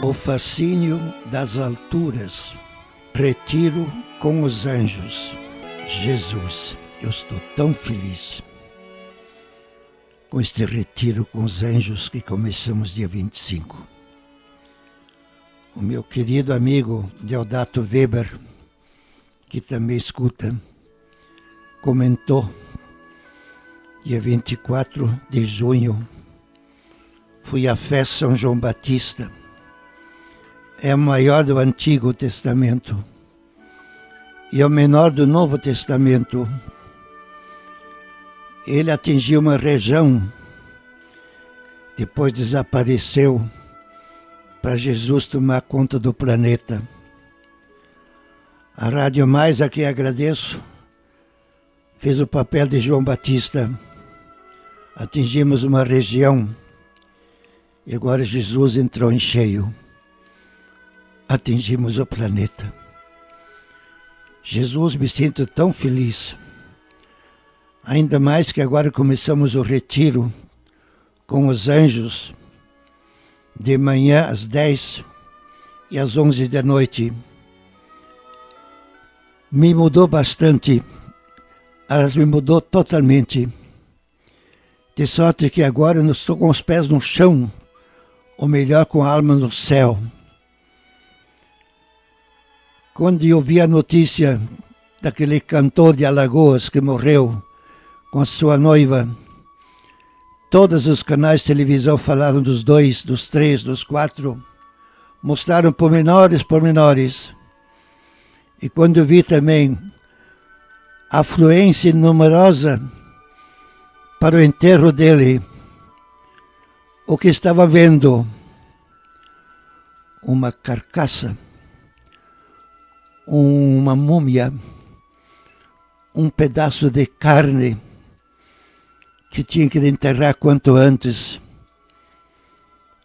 O fascínio das alturas. Retiro com os anjos. Jesus, eu estou tão feliz com este retiro com os anjos que começamos dia 25. O meu querido amigo Deodato Weber, que também escuta, comentou, dia 24 de junho, fui à festa São João Batista. É a maior do Antigo Testamento e é o menor do Novo Testamento. Ele atingiu uma região, depois desapareceu para Jesus tomar conta do planeta. A Rádio Mais, a quem agradeço, fez o papel de João Batista. Atingimos uma região e agora Jesus entrou em cheio. Atingimos o planeta. Jesus, me sinto tão feliz. Ainda mais que agora começamos o retiro com os anjos, de manhã às 10 e às 11 da noite. Me mudou bastante. Elas me mudou totalmente. De sorte que agora eu estou com os pés no chão, ou melhor, com a alma no céu. Quando eu vi a notícia daquele cantor de Alagoas que morreu com a sua noiva, todos os canais de televisão falaram dos 2, dos 3, dos 4, mostraram pormenores. E quando eu vi também a afluência numerosa para o enterro dele, o que estava vendo? Uma carcaça, uma múmia, um pedaço de carne que tinha que enterrar quanto antes.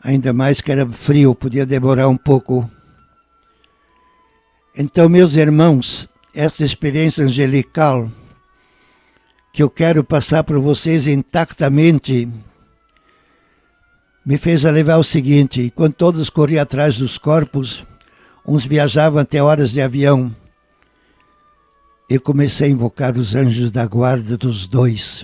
Ainda mais que era frio, podia demorar um pouco. Então, meus irmãos, essa experiência angelical que eu quero passar para vocês intactamente me fez a levar o seguinte: quando todos corriam atrás dos corpos, uns viajavam até horas de avião, eu comecei a invocar os anjos da guarda dos dois.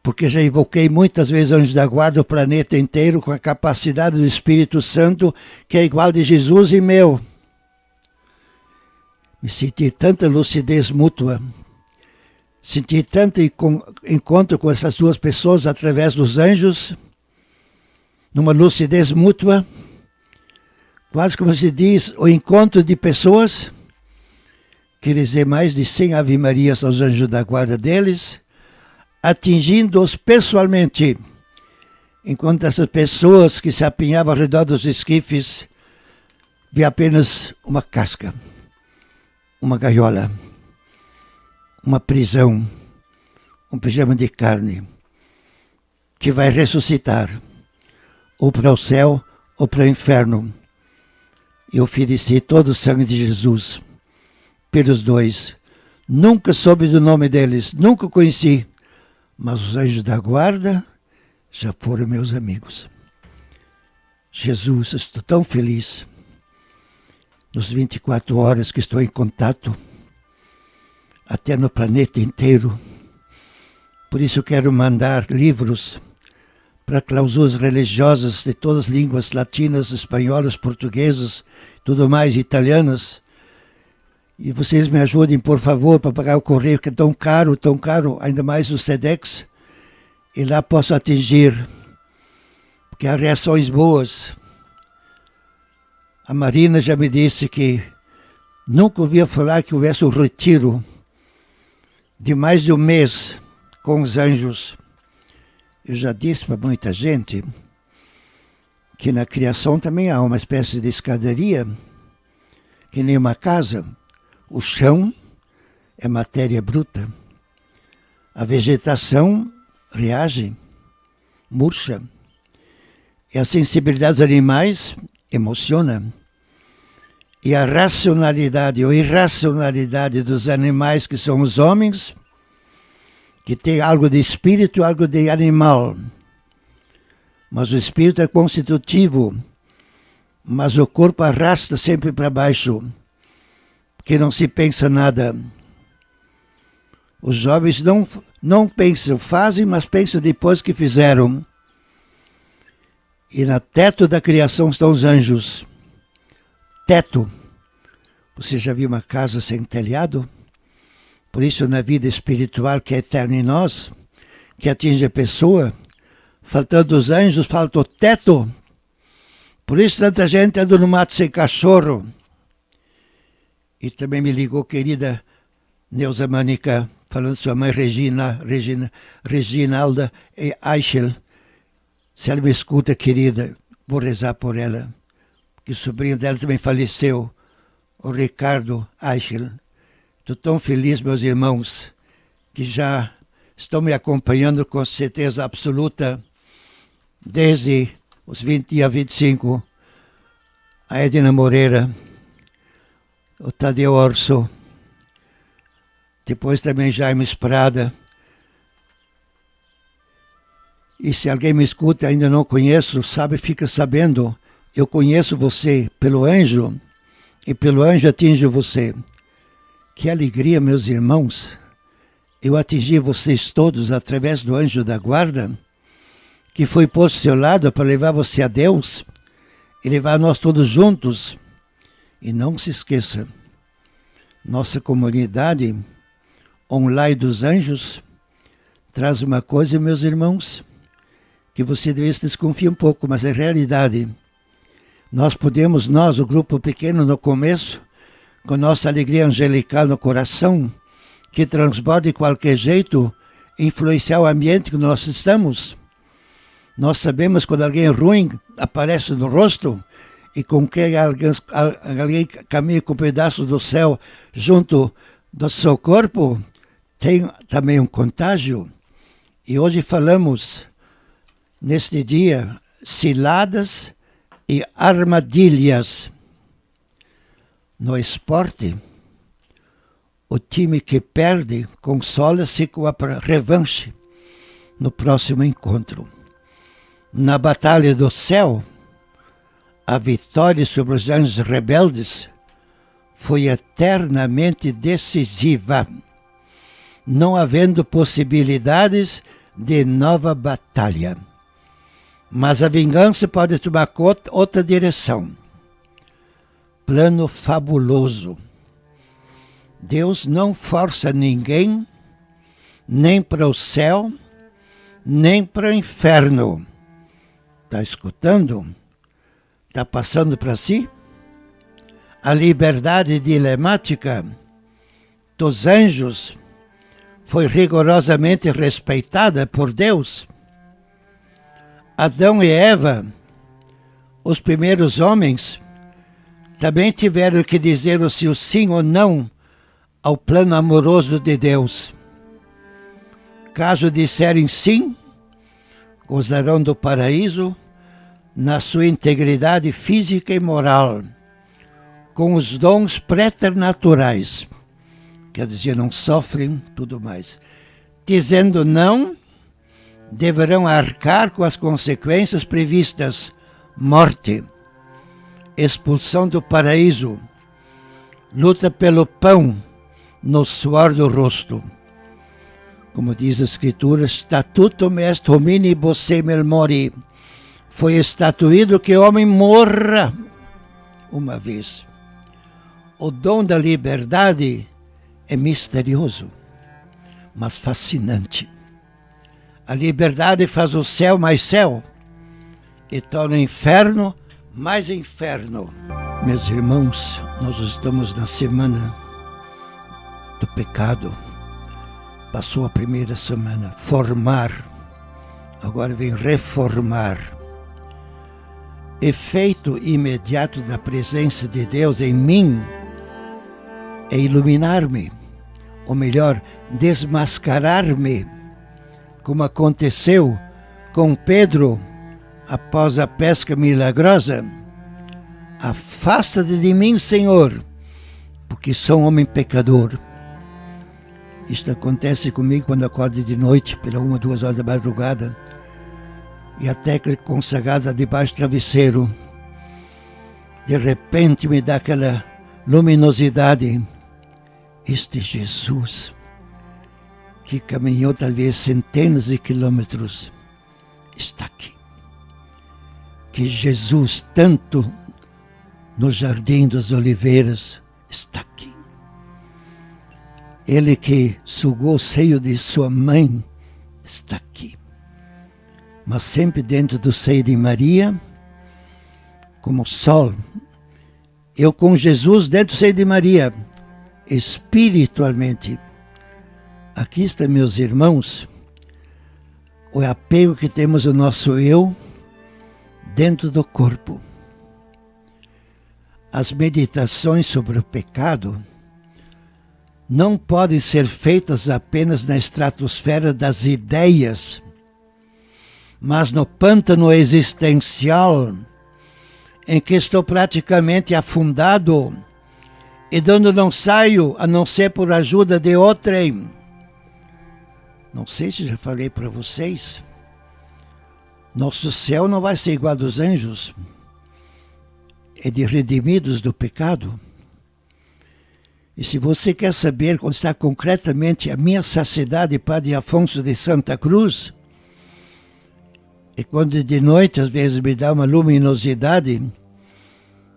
Porque já invoquei muitas vezes anjos da guarda o planeta inteiro com a capacidade do Espírito Santo, que é igual de Jesus e meu. Me senti tanta lucidez mútua, senti tanto encontro com essas duas pessoas através dos anjos, numa lucidez mútua, quase como se diz, o encontro de pessoas, que dizer mais de 100 Ave Marias aos anjos da guarda deles, atingindo-os pessoalmente, enquanto essas pessoas que se apinhavam ao redor dos esquifes viam apenas uma casca, uma gaiola, uma prisão, um pijama de carne, que vai ressuscitar, ou para o céu ou para o inferno. E ofereci todo o sangue de Jesus pelos dois. Nunca soube do nome deles, nunca conheci, mas os anjos da guarda já foram meus amigos. Jesus, estou tão feliz nos 24 horas que estou em contato, até no planeta inteiro. Por isso eu quero mandar livros para clausuras religiosas de todas as línguas latinas, espanholas, portuguesas, tudo mais, italianas. E vocês me ajudem, por favor, para pagar o correio, que é tão caro, ainda mais o SEDEX. E lá posso atingir, porque há reações boas. A Marina já me disse que nunca ouvia falar que houvesse um retiro de mais de um mês com os anjos. Eu já disse para muita gente que na criação também há uma espécie de escadaria, que nem uma casa. O chão é matéria bruta. A vegetação reage, murcha. E a sensibilidade dos animais emociona. E a racionalidade ou irracionalidade dos animais, que são os homens, que tem algo de espírito, algo de animal. Mas o espírito é constitutivo mas o corpo arrasta sempre para baixo, porque não se pensa nada. Os jovens não pensam, fazem, mas pensam depois que fizeram. E no teto da criação estão os anjos. Teto. Você já viu uma casa sem telhado? Por isso, na vida espiritual que é eterna em nós, que atinge a pessoa, faltando os anjos, falta o teto. Por isso, tanta gente anda no mato sem cachorro. E também me ligou, querida Neuza Mânica, falando sua mãe Reginalda e Eichel. Se ela me escuta, querida, vou rezar por ela. Que o sobrinho dela também faleceu, o Ricardo Eichel. Estou tão feliz, meus irmãos, que já estão me acompanhando com certeza absoluta desde os 20 a 25. A Edna Moreira, o Tadeu Orso, depois também Jaime Esprada. E se alguém me escuta e ainda não conheço, sabe, fica sabendo. Eu conheço você pelo anjo e pelo anjo atinjo você. Que alegria, meus irmãos. Eu atingi vocês todos através do anjo da guarda, que foi posto ao seu lado para levar você a Deus e levar nós todos juntos. E não se esqueça, nossa comunidade online dos anjos traz uma coisa, meus irmãos, que você deve desconfiar um pouco, mas é realidade. Nós podemos, o grupo pequeno no começo, com nossa alegria angelical no coração, que transborda de qualquer jeito, influenciar o ambiente que nós estamos. Nós sabemos quando alguém ruim aparece no rosto e com que alguém caminha com um pedaço do céu junto do seu corpo, tem também um contágio. E hoje falamos, neste dia, ciladas e armadilhas. No esporte, o time que perde consola-se com a revanche no próximo encontro. Na batalha do céu, a vitória sobre os anjos rebeldes foi eternamente decisiva, não havendo possibilidades de nova batalha. Mas a vingança pode tomar outra direção. Plano fabuloso. Deus não força ninguém, nem para o céu, nem para o inferno. Está escutando? Está passando para si? A liberdade dilemática dos anjos foi rigorosamente respeitada por Deus. Adão e Eva, os primeiros homens, também tiveram que dizer o seu sim ou não ao plano amoroso de Deus. Caso disserem sim, gozarão do paraíso na sua integridade física e moral, com os dons preternaturais, quer dizer, não sofrem, tudo mais. Dizendo não, deverão arcar com as consequências previstas: morte, expulsão do paraíso, luta pelo pão no suor do rosto. Como diz a Escritura, statutum est hominibus semel mori. Foi estatuído que o homem morra uma vez. O dom da liberdade é misterioso, mas fascinante. A liberdade faz o céu mais céu e torna o inferno mais inferno. Meus irmãos, nós estamos na semana do pecado. Passou a primeira semana, formar, agora vem reformar. Efeito imediato da presença de Deus em mim é iluminar-me, ou melhor, desmascarar-me, como aconteceu com Pedro após a pesca milagrosa. Afasta-te de mim, Senhor, porque sou um homem pecador. Isto acontece comigo quando acordo de noite, pela 1, 2 horas da madrugada, e a tecla consagrada debaixo do travesseiro. de repente me dá aquela luminosidade. Este Jesus, que caminhou talvez centenas de quilômetros, está aqui. Que Jesus, tanto no Jardim das Oliveiras, está aqui. Ele que sugou o seio de sua mãe, está aqui. Mas sempre dentro do seio de Maria, como sol. Eu com Jesus dentro do seio de Maria, espiritualmente. Aqui está, meus irmãos, o apego que temos ao nosso eu dentro do corpo. As meditações sobre o pecado não podem ser feitas apenas na estratosfera das ideias, mas no pântano existencial, em que estou praticamente afundado e de onde não saio a não ser por ajuda de outrem. Não sei se já falei para vocês, nosso céu não vai ser igual dos anjos, é de redimidos do pecado. E se você quer saber onde está concretamente a minha saciedade, Padre Afonso de Santa Cruz, e quando de noite às vezes me dá uma luminosidade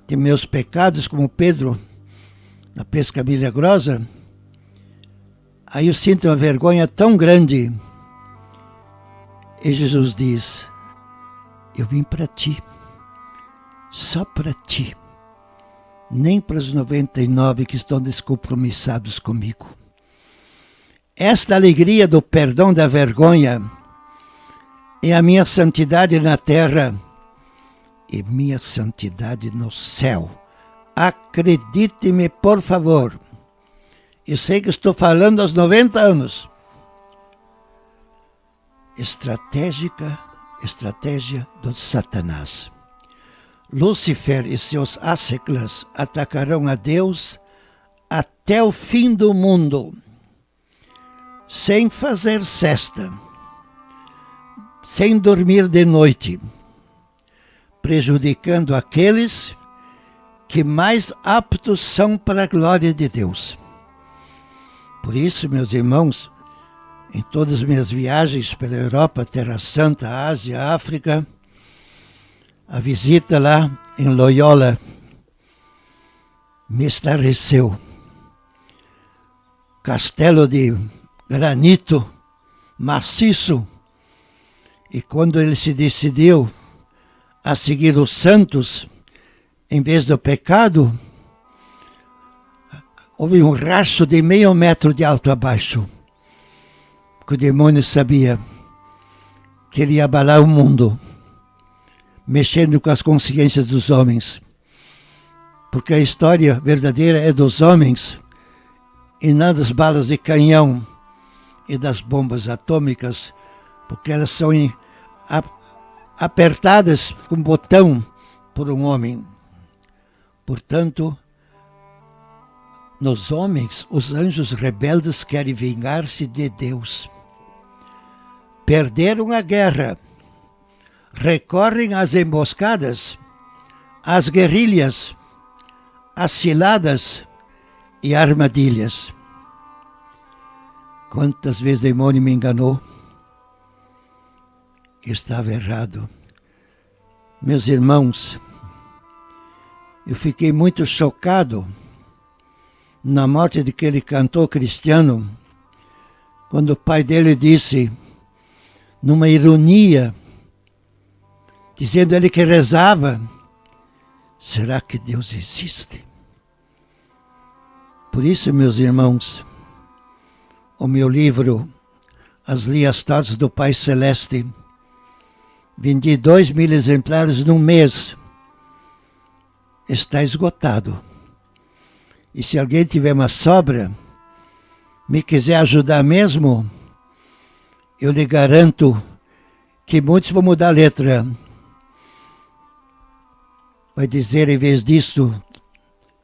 de meus pecados, como Pedro na pesca milagrosa, aí eu sinto uma vergonha tão grande. E Jesus diz, eu vim para ti, só para ti, nem para os 99 que estão descompromissados comigo. Esta alegria do perdão da vergonha é a minha santidade na terra e minha santidade no céu. Acredite-me, por favor. Eu sei que estou falando aos 90 anos. Estratégia do Satanás. Lúcifer e seus asseclas atacarão a Deus até o fim do mundo, sem fazer cesta, sem dormir de noite, prejudicando aqueles que mais aptos são para a glória de Deus. Por isso, meus irmãos, em todas as minhas viagens pela Europa, Terra Santa, Ásia, África, a visita lá em Loyola me esclareceu. Castelo de granito maciço. E quando ele se decidiu a seguir os santos, em vez do pecado, houve um racho de meio metro de alto a baixo. Porque o demônio sabia que ele ia abalar o mundo, mexendo com as consciências dos homens. Porque a história verdadeira é dos homens e não das balas de canhão e das bombas atômicas, porque elas são apertadas com um botão por um homem. Portanto, nos homens, os anjos rebeldes querem vingar-se de Deus. Perderam a guerra, recorrem às emboscadas, às guerrilhas, às ciladas e armadilhas. Quantas vezes o demônio me enganou? Eu estava errado. Meus irmãos, eu fiquei muito chocado na morte daquele cantor cristiano, quando o pai dele disse, numa ironia, dizendo ele que rezava, será que Deus existe? Por isso, meus irmãos, o meu livro, As Leastades do Pai Celeste, vendi 2.000 exemplares num mês, está esgotado. E se alguém tiver uma sobra, me quiser ajudar mesmo, eu lhe garanto que muitos vão mudar a letra. Vai dizer, em vez disso,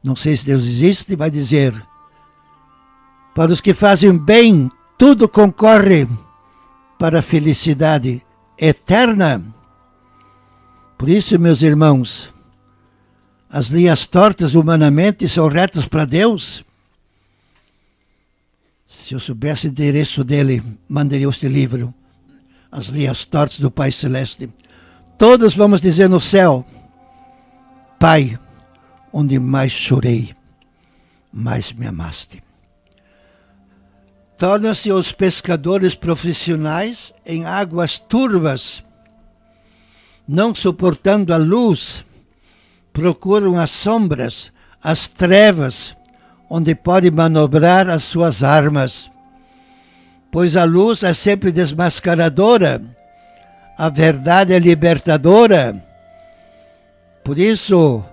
não sei se Deus existe, vai dizer, para os que fazem bem, tudo concorre para a felicidade eterna. Por isso, meus irmãos, As linhas tortas humanamente são retas para Deus. Se eu soubesse o endereço dele, mandaria este livro, As Linhas Tortas do Pai Celeste. Todos vamos dizer no céu: Pai, onde mais chorei, mais me amaste. Tornam-se os pescadores profissionais em águas turvas, não suportando a luz, procuram as sombras, as trevas, onde pode manobrar as suas armas. Pois a luz é sempre desmascaradora, a verdade é libertadora. Por isso,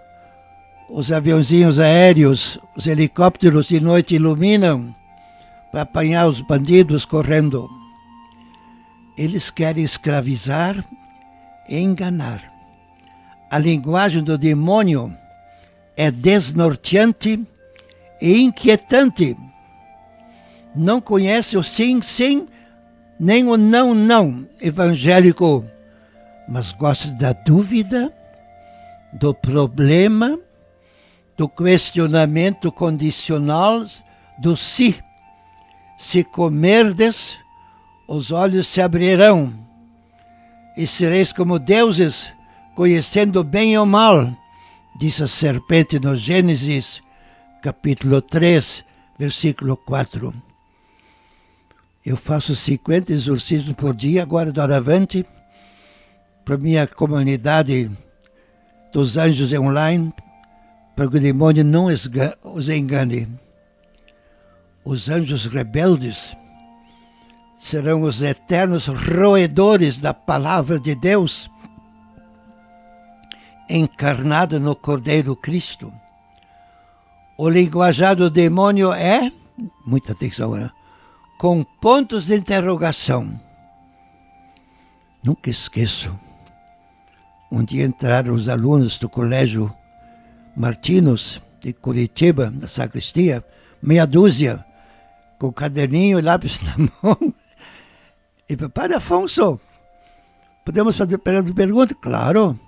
os aviãozinhos aéreos, os helicópteros de noite iluminam para apanhar os bandidos correndo. Eles querem escravizar e enganar. A linguagem do demônio é desnorteante e inquietante. Não conhece o sim, sim, nem o não, não evangélico, mas gosta da dúvida, do problema, do questionamento condicional, do si. Se comerdes, os olhos se abrirão, e sereis como deuses, conhecendo o bem e o mal, diz a serpente no Gênesis, capítulo 3, versículo 4. Eu faço 50 exorcismos por dia, agora doravante, para minha comunidade dos anjos online, para que o demônio não os engane. Os anjos rebeldes serão os eternos roedores da palavra de Deus, encarnada no Cordeiro Cristo. O linguajar do demônio é, muita atenção agora, com pontos de interrogação. Nunca esqueço, um dia entraram os alunos do Colégio Martinos, de Curitiba, na sacristia, meia dúzia, com caderninho e lápis na mão. E Padre Afonso, podemos fazer pergunta? Claro.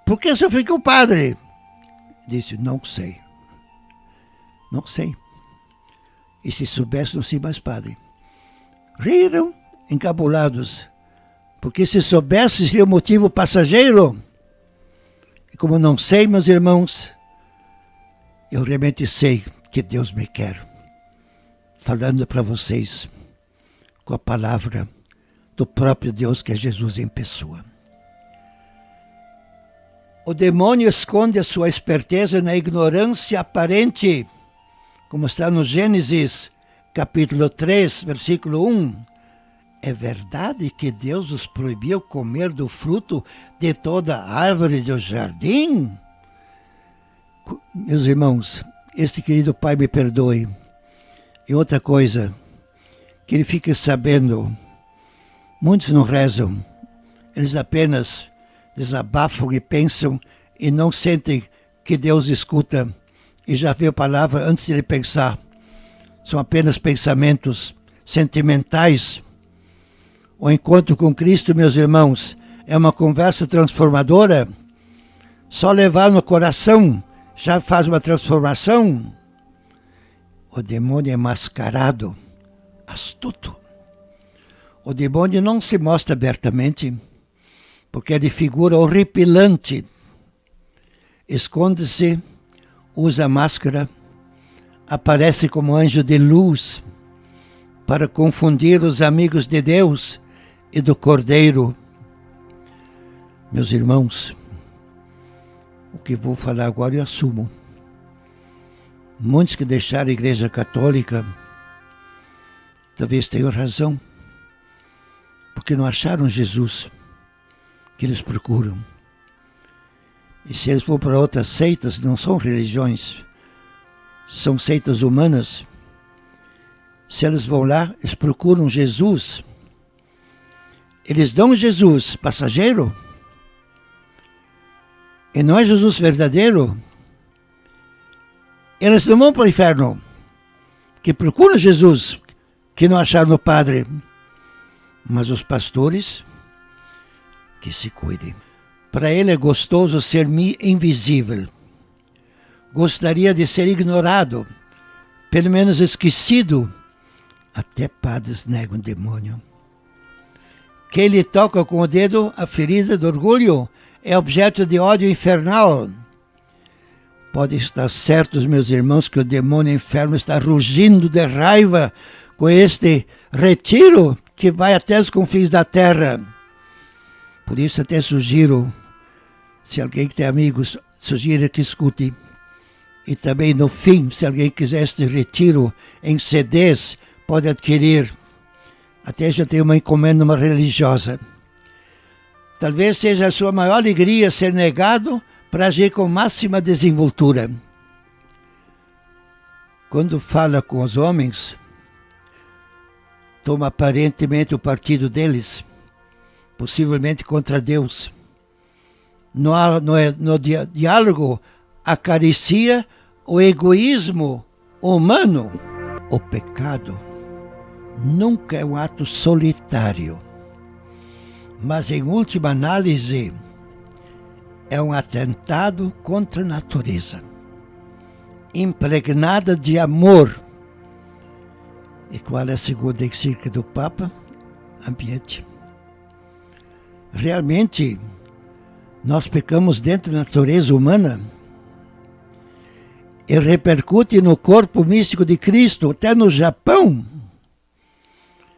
Por que o senhor ficou padre? Disse, não sei. Não sei. E se soubesse, não seria mais padre. Riram, encabulados. Porque se soubesse, seria um motivo passageiro. E como não sei, meus irmãos, eu realmente sei que Deus me quer. Falando para vocês com a palavra do próprio Deus, que é Jesus em pessoa. O demônio esconde a sua esperteza na ignorância aparente, como está no Gênesis, capítulo 3, versículo 1. É verdade que Deus os proibiu comer do fruto de toda árvore do jardim? Meus irmãos, este querido Pai me perdoe. E outra coisa, que ele fique sabendo, muitos não rezam, eles apenas desabafam e pensam e não sentem que Deus escuta e já vê a palavra antes de ele pensar. São apenas pensamentos sentimentais. O encontro com Cristo, meus irmãos, é uma conversa transformadora. Só levar no coração já faz uma transformação. O demônio é mascarado, astuto. O demônio não se mostra abertamente, porque é de figura horripilante. Esconde-se, usa máscara, aparece como anjo de luz para confundir os amigos de Deus e do Cordeiro. Meus irmãos, o que vou falar agora eu assumo. Muitos que deixaram a Igreja Católica talvez tenham razão, porque não acharam Jesus que eles procuram. E se eles vão para outras seitas, não são religiões, são seitas humanas. Se eles vão lá, eles procuram Jesus. Eles dão Jesus passageiro. E não é Jesus verdadeiro. Eles não vão para o inferno, que procuram Jesus, que não acharam no Padre. Mas os pastores, que se cuidem. Para ele é gostoso ser invisível. gostaria de ser ignorado, pelo menos esquecido. Até padres negam o demônio. Quem lhe toca com o dedo a ferida do orgulho é objeto de ódio infernal. Podem estar certos, meus irmãos, que o demônio inferno está rugindo de raiva com este retiro que vai até os confins da terra. Por isso até sugiro, se alguém que tem amigos, sugiro que escute. E também no fim, se alguém quiser este retiro em CDs, pode adquirir. Até já tem uma encomenda, uma religiosa. Talvez seja a sua maior alegria ser negado para agir com máxima desenvoltura. Quando fala com os homens, toma aparentemente o partido deles, possivelmente contra Deus. No diálogo, acaricia o egoísmo humano. O pecado nunca é um ato solitário, mas em última análise é um atentado contra a natureza, impregnada de amor. E qual é a segunda encíclica do Papa? Ambiente. Realmente, nós pecamos dentro da natureza humana e repercute no corpo místico de Cristo, até no Japão.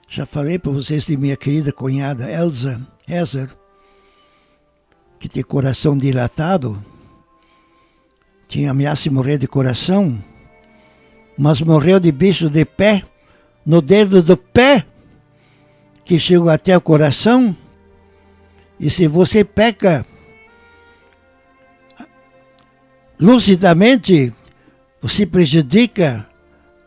Já falei para vocês de minha querida cunhada Elsa Hezer, que tem coração dilatado, tinha ameaça de morrer de coração, mas morreu de bicho de pé, no dedo do pé, que chegou até o coração. E se você peca lucidamente, você prejudica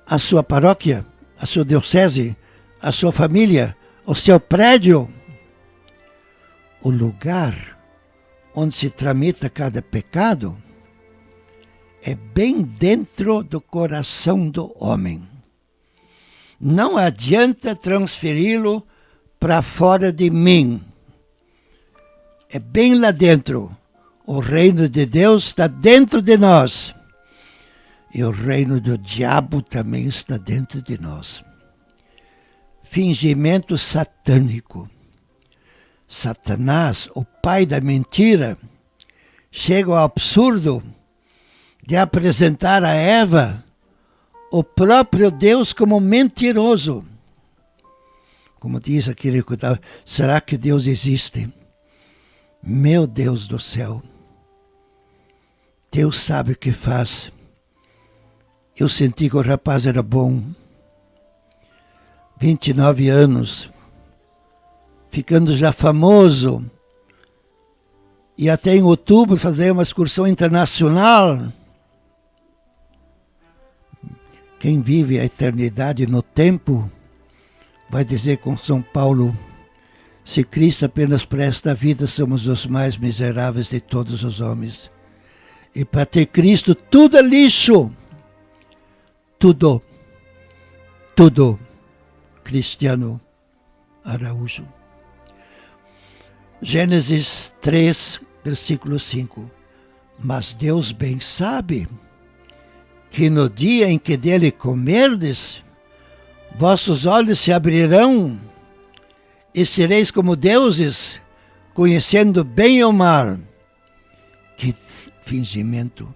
a sua paróquia, a sua diocese, a sua família, o seu prédio. O lugar onde se tramita cada pecado é bem dentro do coração do homem. Não adianta transferi-lo para fora de mim. É bem lá dentro. O reino de Deus está dentro de nós. E o reino do diabo também está dentro de nós. Fingimento satânico. Satanás, o pai da mentira, chega ao absurdo de apresentar a Eva o próprio Deus como mentiroso. Como diz aquele que estava, será que Deus existe? Meu Deus do céu, Deus sabe o que faz. Eu senti que o rapaz era bom. 29 anos, ficando já famoso, e até em outubro fazer uma excursão internacional. Quem vive a eternidade no tempo vai dizer com São Paulo: se Cristo apenas presta a vida, somos os mais miseráveis de todos os homens. E para ter Cristo, tudo é lixo. Tudo. Tudo. Cristiano Araújo. Gênesis 3, versículo 5. Mas Deus bem sabe que no dia em que dele comerdes, vossos olhos se abrirão e sereis como deuses, conhecendo bem o mal. Que fingimento!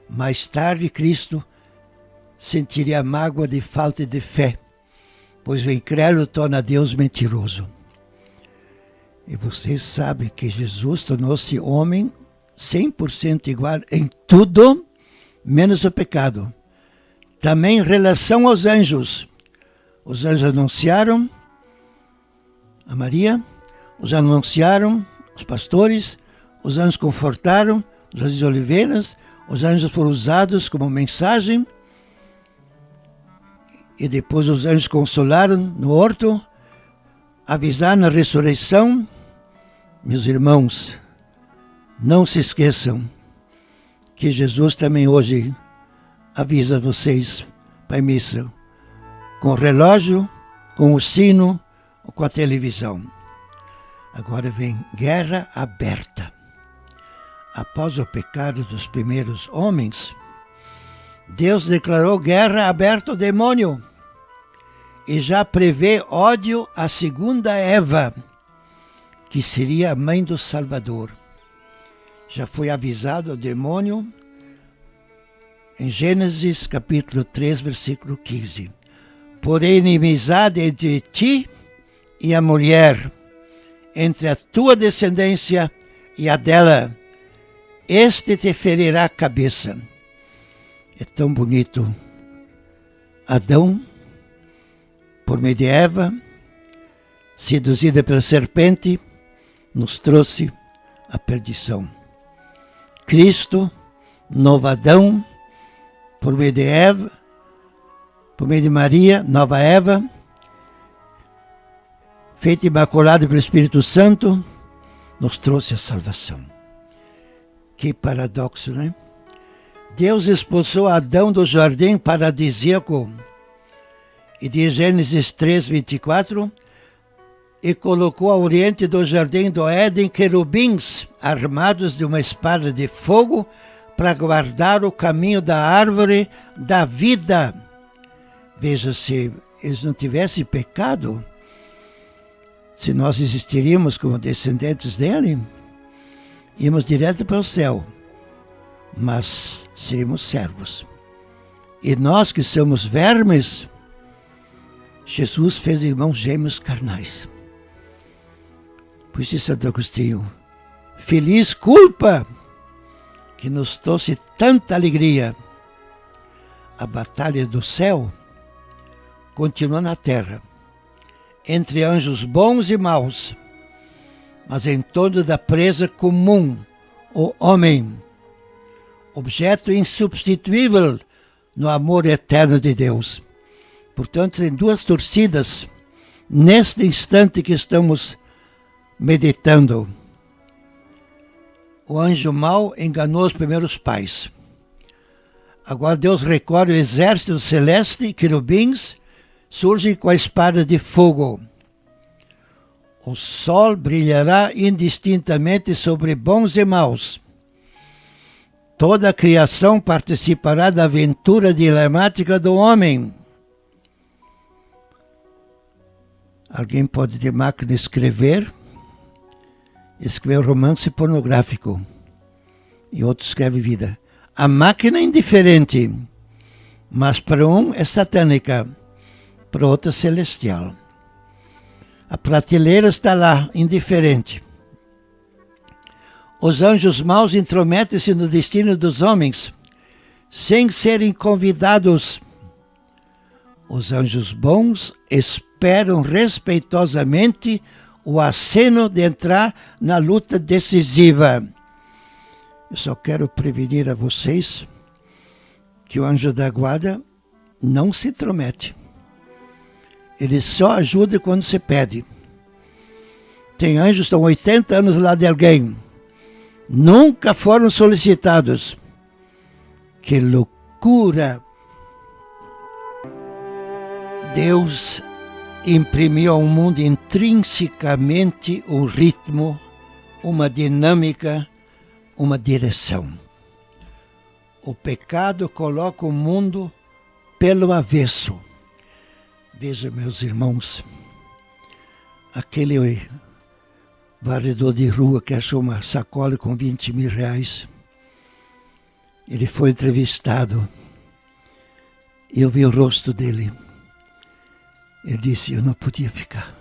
Mais tarde Cristo sentiria a mágoa de falta de fé, pois o incrédulo torna Deus mentiroso. E vocês sabem que Jesus tornou-se homem 100% igual em tudo, menos o pecado. Também em relação aos anjos. Os anjos anunciaram a Maria, os anunciaram os pastores, os anjos confortaram os anjos de oliveiras, os anjos foram usados como mensagem, e depois os anjos consolaram no horto, avisaram a ressurreição. Meus irmãos, não se esqueçam que Jesus também hoje avisa vocês para a missa, com o relógio, com o sino, ou com a televisão. Agora vem guerra aberta. Após o pecado dos primeiros homens, Deus declarou guerra aberta ao demônio e já prevê ódio à segunda Eva, que seria a mãe do Salvador. Já foi avisado ao demônio em Gênesis capítulo 3, versículo 15. Porém, inimizade entre ti e a mulher, entre a tua descendência e a dela. Este te ferirá a cabeça. É tão bonito. Adão, por meio de Eva, seduzida pela serpente, nos trouxe a perdição. Cristo, novo Adão, por meio de Eva, por meio de Maria, nova Eva, feita imaculada pelo Espírito Santo, nos trouxe a salvação. Que paradoxo, né? Deus expulsou Adão do jardim paradisíaco, e diz Gênesis 3, 24, e colocou ao oriente do jardim do Éden querubins armados de uma espada de fogo para guardar o caminho da árvore da vida. Veja, se eles não tivessem pecado, se nós existiríamos como descendentes dele, íamos direto para o céu, mas seríamos servos. E nós que somos vermes, Jesus fez irmãos gêmeos carnais. Por isso, Santo Agostinho, feliz culpa que nos trouxe tanta alegria. A batalha do céu continua na terra, entre anjos bons e maus, mas em torno da presa comum, o homem, objeto insubstituível no amor eterno de Deus. Portanto, tem duas torcidas neste instante que estamos meditando. O anjo mau enganou os primeiros pais. Agora Deus recolhe o exército celeste, querubins, surgem com a espada de fogo. O sol brilhará indistintamente sobre bons e maus. Toda a criação participará da aventura dilemática do homem. Alguém pode ter máquina de escrever romance pornográfico, e outro escreve vida. A máquina é indiferente, mas para um é satânica, para outro é celestial. A prateleira está lá, indiferente. Os anjos maus intrometem-se no destino dos homens, sem serem convidados. Os anjos bons esperam respeitosamente o aceno de entrar na luta decisiva. Eu só quero prevenir a vocês que o anjo da guarda não se intromete. Ele só ajuda quando se pede. Tem anjos que estão 80 anos lá de alguém. Nunca foram solicitados. Que loucura! Deus imprimiu ao mundo intrinsecamente um ritmo, uma dinâmica, uma direção. O pecado coloca o mundo pelo avesso. Veja, meus irmãos, aquele varredor de rua que achou uma sacola com 20 mil reais, ele foi entrevistado. Eu vi o rosto dele. Ele disse, eu não podia ficar.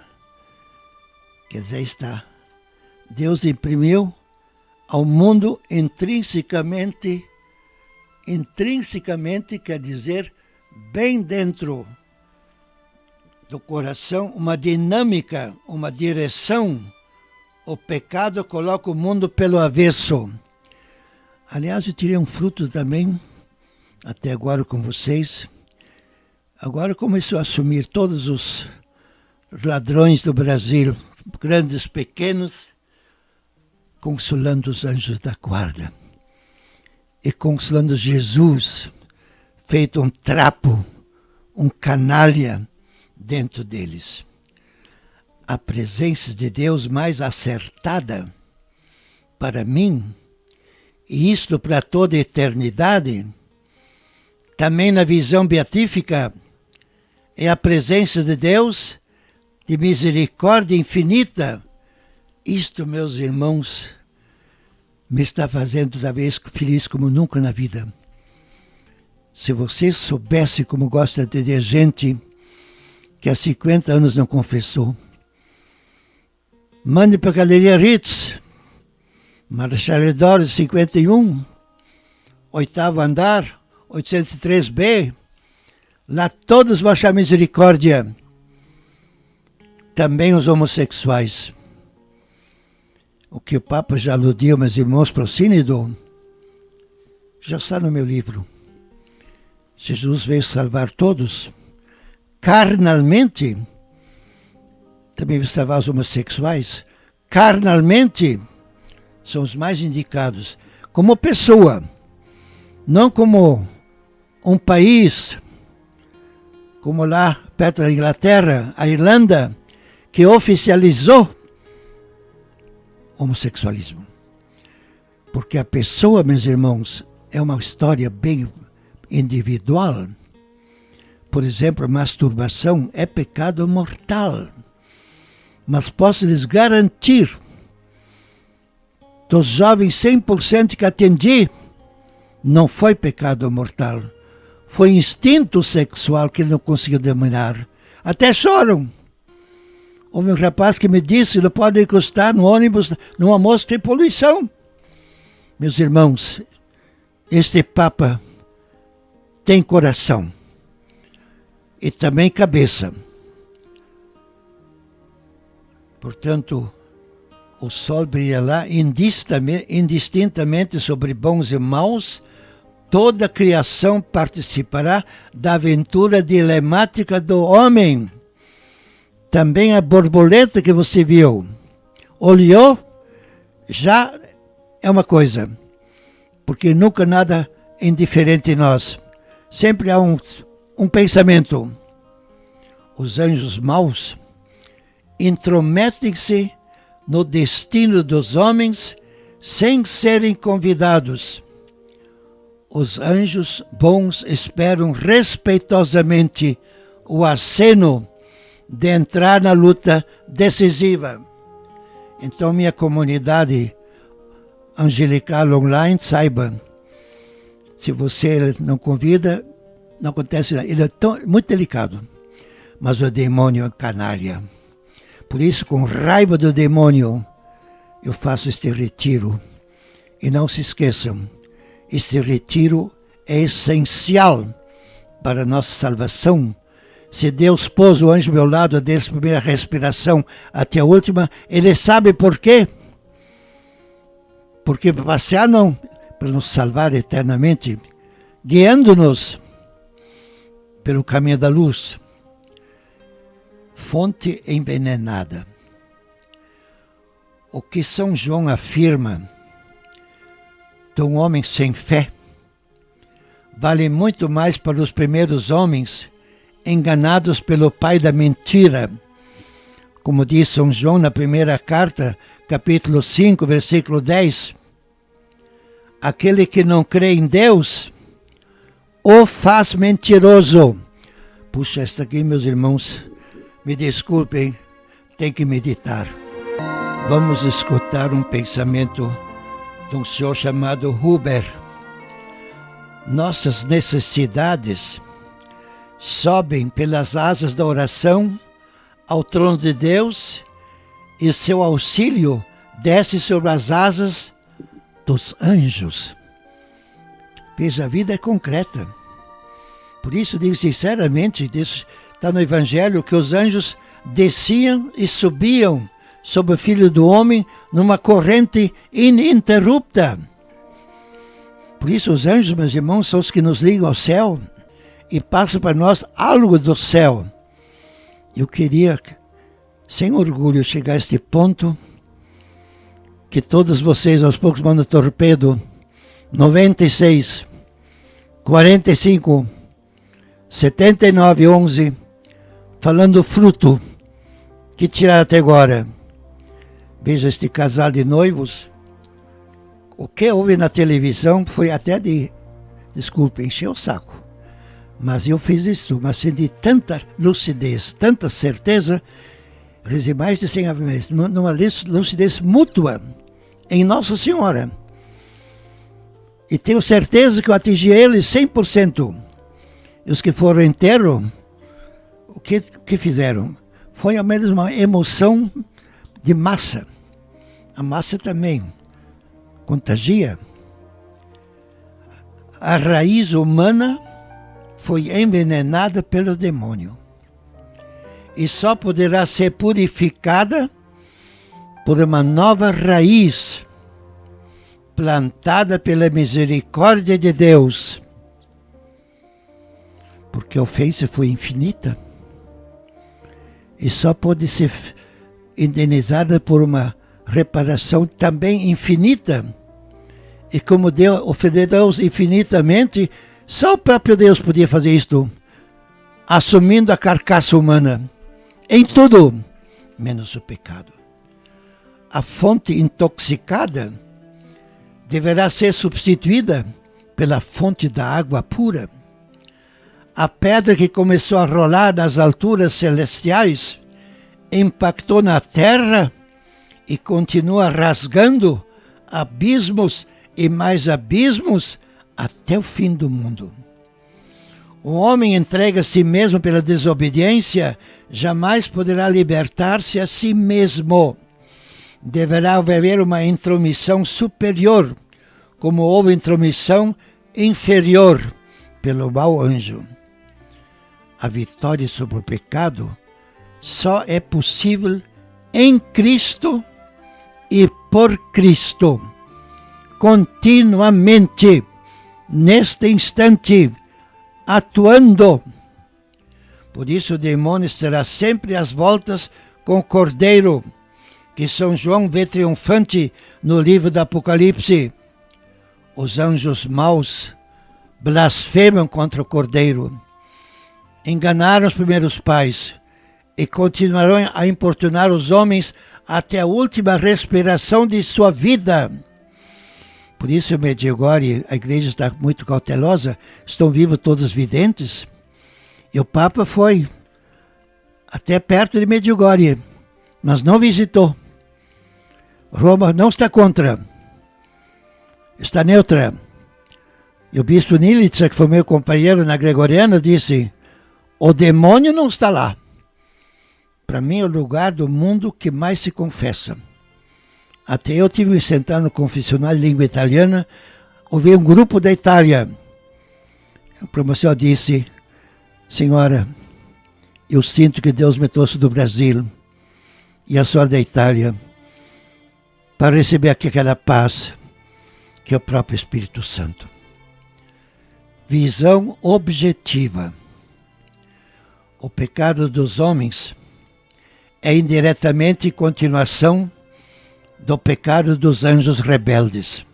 Quer dizer, está. Deus imprimiu ao mundo intrinsecamente quer dizer, bem dentro do coração, uma dinâmica, uma direção. O pecado coloca o mundo pelo avesso. Aliás, eu tirei um fruto também, até agora com vocês. Agora começou a assumir todos os ladrões do Brasil, grandes, pequenos, consolando os anjos da guarda. E consolando Jesus, feito um trapo, um canalha dentro deles. A presença de Deus mais acertada para mim, e isto para toda a eternidade, também na visão beatífica, é a presença de Deus, de misericórdia infinita. Isto, meus irmãos, me está fazendo talvez feliz como nunca na vida. Se você soubesse como gosta de ter gente que há 50 anos não confessou, mande para a Galeria Ritz, Marechal Deodoro 51, 8º andar, 803B. Lá todos vão achar misericórdia. Também os homossexuais. O que o Papa já aludiu, meus irmãos, para o Sínodo, já está no meu livro. Jesus veio salvar todos. Carnalmente, também veio salvar os homossexuais. Carnalmente, são os mais indicados. Como pessoa, não como um país, como lá perto da Inglaterra, a Irlanda, que oficializou o homossexualismo. Porque a pessoa, meus irmãos, é uma história bem individual. Por exemplo, a masturbação é pecado mortal. Mas posso lhes garantir, dos jovens 100% que atendi, não foi pecado mortal. Foi instinto sexual que ele não conseguiu dominar. Até choram. Houve um rapaz que me disse, não pode encostar no ônibus, no almoço tem poluição. Meus irmãos, este Papa tem coração e também cabeça. Portanto, o sol brilha lá indistintamente sobre bons e maus. Toda a criação participará da aventura dilemática do homem. Também a borboleta que você viu, olhou, já é uma coisa. Porque nunca nada é indiferente em nós. Sempre há um pensamento. Os anjos maus intrometem-se no destino dos homens sem serem convidados. Os anjos bons esperam respeitosamente o aceno de entrar na luta decisiva. Então, minha comunidade angelical online, saiba, se você não convida, não acontece nada. Ele é muito delicado, mas o demônio é canalha. Por isso, com raiva do demônio, eu faço este retiro. E não se esqueçam, este retiro é essencial para a nossa salvação. Se Deus pôs o anjo ao meu lado desde a primeira respiração até a última, Ele sabe por quê. Porque para passear não, para nos salvar eternamente, guiando-nos pelo caminho da luz. Fonte envenenada. O que São João afirma de um homem sem fé vale muito mais para os primeiros homens enganados pelo pai da mentira. Como diz São João na primeira carta, capítulo 5, versículo 10. Aquele que não crê em Deus o faz mentiroso. Puxa, esta aqui, meus irmãos, me desculpem, tem que meditar. Vamos escutar um pensamento de um senhor chamado Huber. Nossas necessidades sobem pelas asas da oração ao trono de Deus e seu auxílio desce sobre as asas dos anjos. Veja, a vida é concreta. Por isso digo sinceramente, está no Evangelho, que os anjos desciam e subiam sobre o Filho do Homem numa corrente ininterrupta. Por isso os anjos, meus irmãos, são os que nos ligam ao céu e passam para nós algo do céu. Eu queria, sem orgulho, chegar a este ponto, que todos vocês aos poucos mandam torpedo 96 45 79 11 falando fruto que tiraram até agora. Veja este casal de noivos. O que houve na televisão foi até de, desculpe, encher o saco. Mas eu fiz isso, mas de tanta lucidez, tanta certeza, rezei mais de 100 Ave Marias, numa lucidez mútua em Nossa Senhora. E tenho certeza que eu atingi eles 100%. E os que foram inteiros, o que fizeram? Foi ao menos uma emoção de massa. A massa também contagia. A raiz humana foi envenenada pelo demônio. E só poderá ser purificada por uma nova raiz, plantada pela misericórdia de Deus. Porque a ofensa foi infinita. E só pode ser indenizada por uma reparação também infinita. E como Deus ofendeu infinitamente, só o próprio Deus podia fazer isto, assumindo a carcaça humana, em tudo, menos o pecado. A fonte intoxicada deverá ser substituída pela fonte da água pura. A pedra que começou a rolar nas alturas celestiais impactou na terra e continua rasgando abismos e mais abismos até o fim do mundo. O homem entregue a si mesmo pela desobediência jamais poderá libertar-se a si mesmo. Deverá haver uma intromissão superior, como houve intromissão inferior pelo mau anjo. A vitória sobre o pecado só é possível em Cristo e por Cristo, continuamente, neste instante, atuando. Por isso o demônio estará sempre às voltas com o Cordeiro, que São João vê triunfante no livro do Apocalipse. Os anjos maus blasfemam contra o Cordeiro, enganaram os primeiros pais e continuarão a importunar os homens até a última respiração de sua vida. Por isso, Medjugorje, a igreja está muito cautelosa, estão vivos todos os videntes. E o Papa foi até perto de Medjugorje, mas não visitou. Roma não está contra, está neutra. E o bispo Nilitsa, que foi meu companheiro na Gregoriana, disse: o demônio não está lá. Para mim é o lugar do mundo que mais se confessa. Até eu tive que me sentar no confessionário de língua italiana, ouvi um grupo da Itália. O promoção disse: senhora, eu sinto que Deus me trouxe do Brasil e a senhora da Itália para receber aquela paz que é o próprio Espírito Santo. Visão objetiva. O pecado dos homens é indiretamente continuação do pecado dos anjos rebeldes.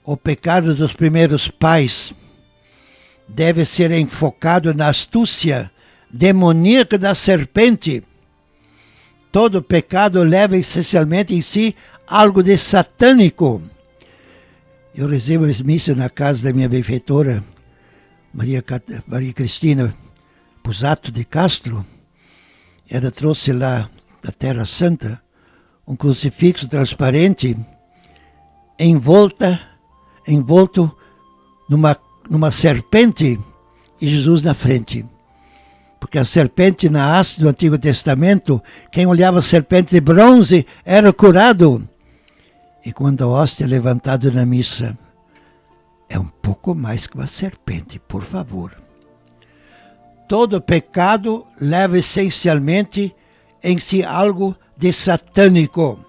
O pecado dos primeiros pais deve ser enfocado na astúcia demoníaca da serpente. Todo pecado leva essencialmente em si algo de satânico. Eu recebo as missas na casa da minha benfeitora, Maria Cristina Pusato de Castro. Ela trouxe lá da Terra Santa um crucifixo transparente envolto numa serpente e Jesus na frente. Porque a serpente na haste do Antigo Testamento, quem olhava a serpente de bronze era curado. E quando a hóstia é levantada na missa, é um pouco mais que uma serpente, por favor. Todo pecado leva essencialmente em si algo de satânico.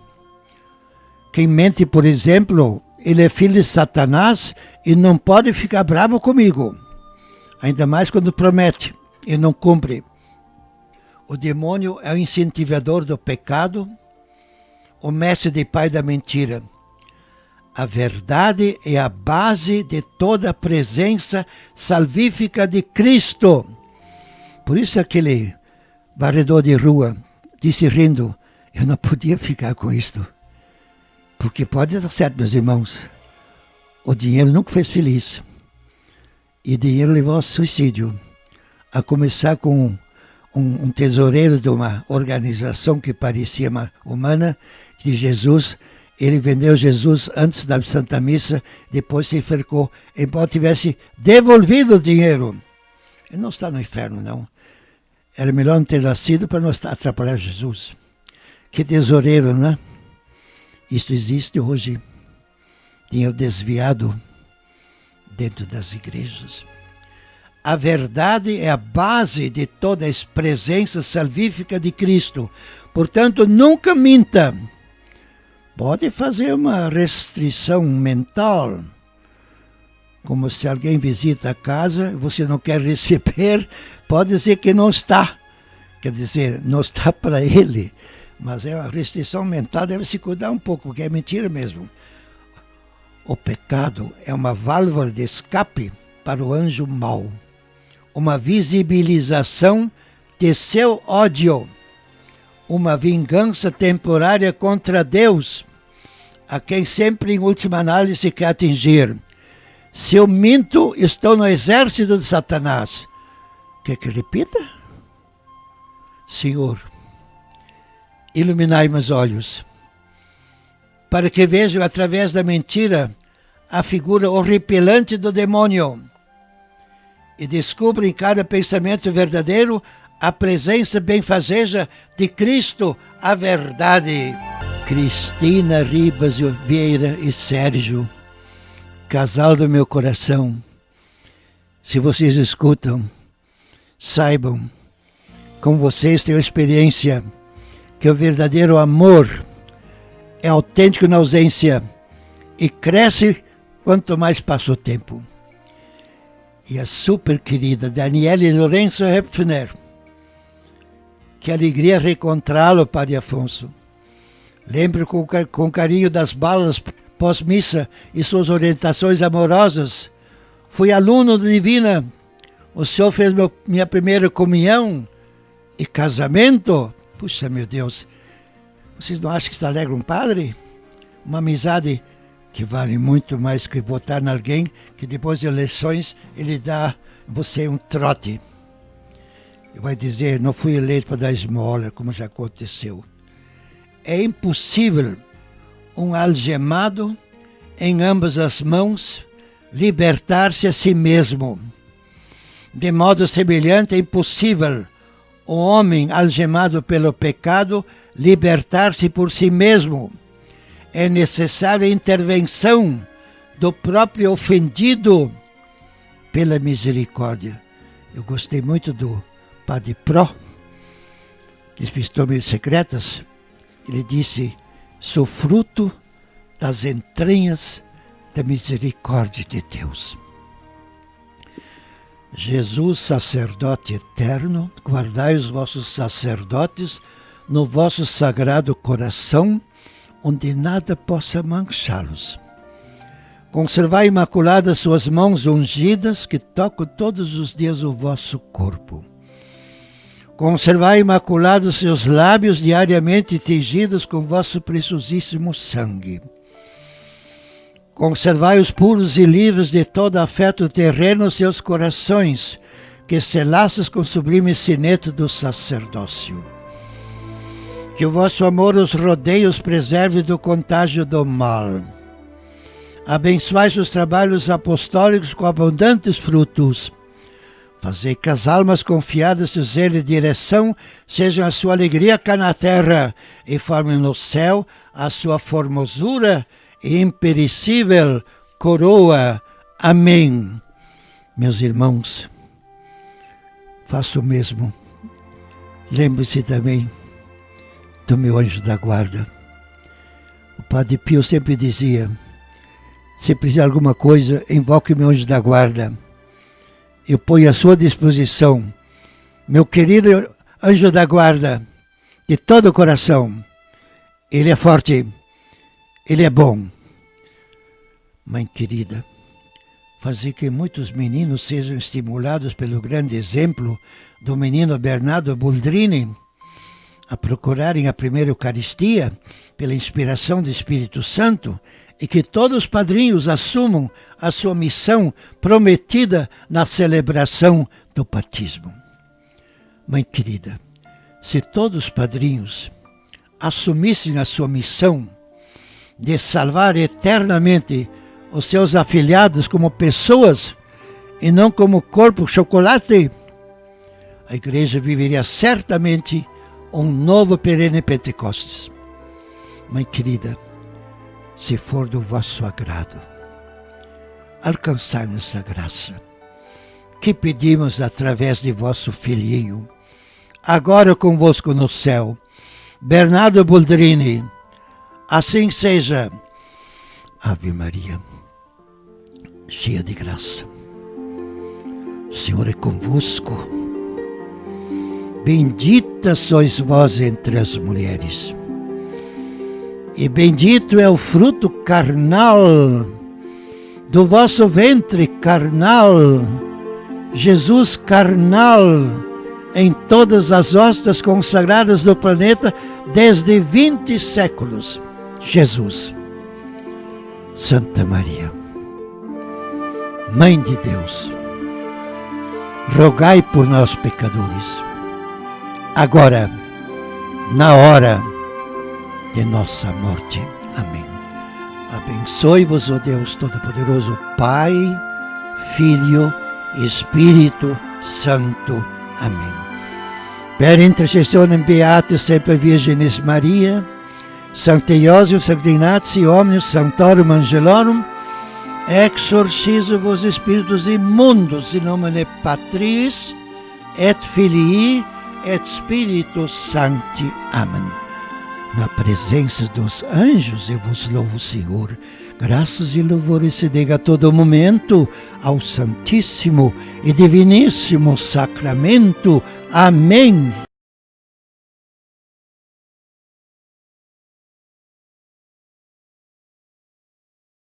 Quem mente, por exemplo, ele é filho de Satanás e não pode ficar bravo comigo. Ainda mais quando promete e não cumpre. O demônio é o incentivador do pecado, o mestre de pai da mentira. A verdade é a base de toda a presença salvífica de Cristo. Por isso aquele varredor de rua disse rindo: eu não podia ficar com isto. Porque pode dar certo, meus irmãos, o dinheiro nunca fez feliz. E dinheiro levou ao suicídio. A começar com um tesoureiro de uma organização que parecia humana, de Jesus. Ele vendeu Jesus antes da Santa Missa, depois se enforcou, embora tivesse devolvido o dinheiro. Ele não está no inferno, não. Era melhor não ter nascido para não atrapalhar Jesus. Que tesoureiro, né? Isso existe hoje. Dinheiro desviado dentro das igrejas. A verdade é a base de toda a presença salvífica de Cristo. Portanto, nunca minta. Pode fazer uma restrição mental. Como se alguém visita a casa e você não quer receber, pode dizer que não está. Quer dizer, não está para ele. Mas é uma restrição mental, deve se cuidar um pouco, porque é mentira mesmo. O pecado é uma válvula de escape para o anjo mau. Uma visibilização de seu ódio. Uma vingança temporária contra Deus, a quem sempre, em última análise, quer atingir. Se eu minto, estou no exército de Satanás. Quer que repita? Senhor, iluminai meus olhos, para que vejam através da mentira a figura horripilante do demônio e descubra em cada pensamento verdadeiro a presença benfazeja de Cristo, a verdade. Cristina Ribas Vieira e Sérgio, casal do meu coração, se vocês escutam, saibam, com vocês tenho experiência, que o verdadeiro amor é autêntico na ausência e cresce quanto mais passa o tempo. E a super querida Daniele Lourenço Hepfner, que alegria reencontrá-lo, Padre Afonso. Lembro com carinho das balas pós-missa e suas orientações amorosas. Fui aluno do Divina. O senhor fez minha primeira comunhão e casamento. Puxa, meu Deus. Vocês não acham que isso alegra um padre? Uma amizade que vale muito mais que votar em alguém que depois de eleições ele dá a você um trote. E vai dizer, não fui eleito para dar esmola, como já aconteceu. É impossível um algemado em ambas as mãos libertar-se a si mesmo. De modo semelhante, é impossível o homem algemado pelo pecado libertar-se por si mesmo. É necessária a intervenção do próprio ofendido pela misericórdia. Eu gostei muito do Padre Pró, das Pistolas Secretas. Ele disse, sou fruto das entranhas da misericórdia de Deus. Jesus, sacerdote eterno, guardai os vossos sacerdotes no vosso sagrado coração, onde nada possa manchá-los. Conservai imaculadas suas mãos ungidas, que tocam todos os dias o vosso corpo. Conservai imaculados seus lábios diariamente tingidos com vosso preciosíssimo sangue. Conservai-os puros e livres de todo afeto terreno seus corações, que selastes com sublime sinete do sacerdócio. Que o vosso amor os rodeie e os preserve do contágio do mal. Abençoai os trabalhos apostólicos com abundantes frutos. Fazei que as almas confiadas de zelo e direção sejam a sua alegria cá na terra e formem no céu a sua formosura e imperecível coroa. Amém. Meus irmãos, faça o mesmo. Lembre-se também do meu anjo da guarda. O Padre Pio sempre dizia, se precisar de alguma coisa, invoque o meu anjo da guarda. Eu ponho à sua disposição, meu querido anjo da guarda, de todo o coração. Ele é forte, ele é bom. Mãe querida, fazer que muitos meninos sejam estimulados pelo grande exemplo do menino Bernardo Boldrini a procurarem a primeira Eucaristia pela inspiração do Espírito Santo e que todos os padrinhos assumam a sua missão prometida na celebração do batismo. Mãe querida, se todos os padrinhos assumissem a sua missão de salvar eternamente os seus afilhados como pessoas e não como corpo chocolate, a igreja viveria certamente um novo perene Pentecostes. Mãe querida, se for do vosso agrado, alcançai-nos a graça que pedimos através de vosso filhinho, agora convosco no céu, Bernardo Boldrini. Assim seja. Ave Maria, cheia de graça, o Senhor é convosco. Bendita sois vós entre as mulheres, e bendito é o fruto carnal do vosso ventre carnal, Jesus carnal, em todas as hostas consagradas do planeta desde 20 séculos. Jesus. Santa Maria, Mãe de Deus, rogai por nós pecadores, agora, na hora de nossa morte. Amém. Abençoe-vos, ó Deus Todo-Poderoso, Pai, Filho e Espírito Santo. Amém. Per intercessionem beati sempre Virginis Maria, Sancte Iosif, Sancte Ignatio, Omnius Sanctorum Angelorum, exorcizo vos spiritus immundos in nomine Patris et Filii et Spiritus Sancti. Amém. Na presença dos anjos eu vos louvo, Senhor. Graças e louvores se dê a todo momento ao Santíssimo e Diviníssimo Sacramento. Amém.